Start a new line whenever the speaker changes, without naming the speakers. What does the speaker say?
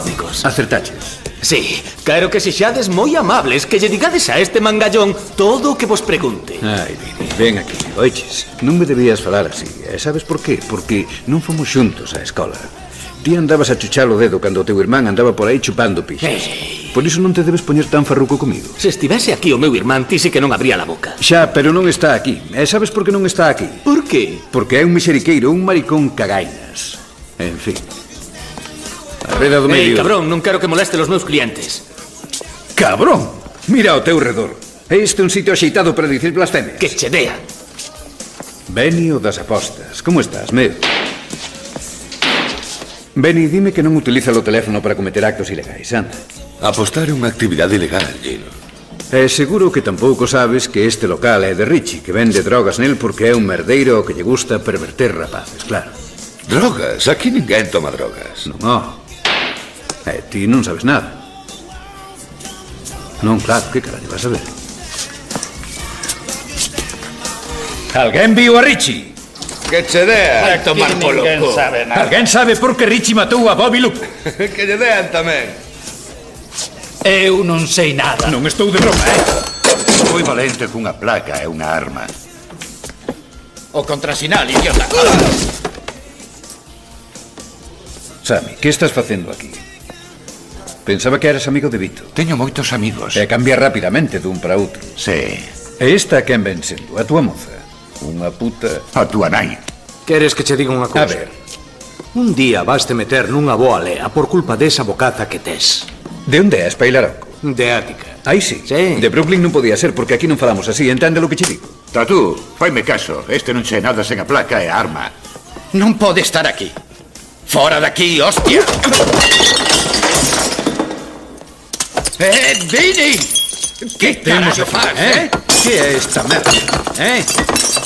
informáticos.
Acertaches.
Sí, quero que sexades moi amables, que lle digades a este mangallón todo o que vos pregunte.
Ai, Vini, ven aquí, oiches. Non me debías falar así. E sabes por qué? Porque non fomos xuntos á escola. Ti andabas a chuchar o dedo cando o teu irmán andaba por aí chupando pixas. Por iso non te debes poñer tan farruco comigo.
Se estivese aquí o meu irmán, ti sí que non abría a boca.
Xa, pero non está aquí. E sabes por que non está aquí?
Por qué?
Porque é un mixeriqueiro, un maricón cagainas. En fin. Arreda do medio.
Cabrón, non quero que moleste os meus clientes.
Cabrón! Mira ao teu redor. É este un sitio axeitado para dicir blasfemias?
Que che dean.
Beni o das apostas. Como estás, meu? Beni, dime que non utiliza o teléfono para cometer actos ilegais, anda.
Apostar é unha actividade ilegal, Gino.
E seguro que tampouco sabes que este local é de Richie, que vende drogas nel porque é un merdeiro que lle gusta perverter rapaces, claro.
Drogas? Aquí ninguén toma drogas.
Non, E ti non sabes nada. Non, claro, que carallo vas a ver? Alguén viu a Richie?
Que che dea?
Aquí ninguén sabe nada.
Alguén sabe por que Richie matou a Bobby Luke?
Que lle dean tamén.
Eu non sei nada.
Non estou de broma,
Moi valente cunha placa e unha arma.
O contrasinal, idiota.
Sammy, que estás facendo aquí? Pensaba que eras amigo de Vito.
Teño moitos amigos.
E cambia rapidamente dun para outro.
Sí.
E esta quen ven sendo? A túa moza? Unha puta...
A túa nai.
Queres que che diga unha cousa?
A ver.
Un día vaste meter nunha boa lea por culpa desa bocaza que tes.
De onde és, Pailaroco?
De Ática.
Aí sí.
Sí.
De Brooklyn non podía ser, porque aquí non falamos así. Entende lo que che digo?
Tatú, faime caso. Este non sei nada sen a placa e a arma.
Non pode estar aquí. Fora de aquí, hostia. Vini! Que
Temos
carallo
aquí,
faz,
Que é esta merda,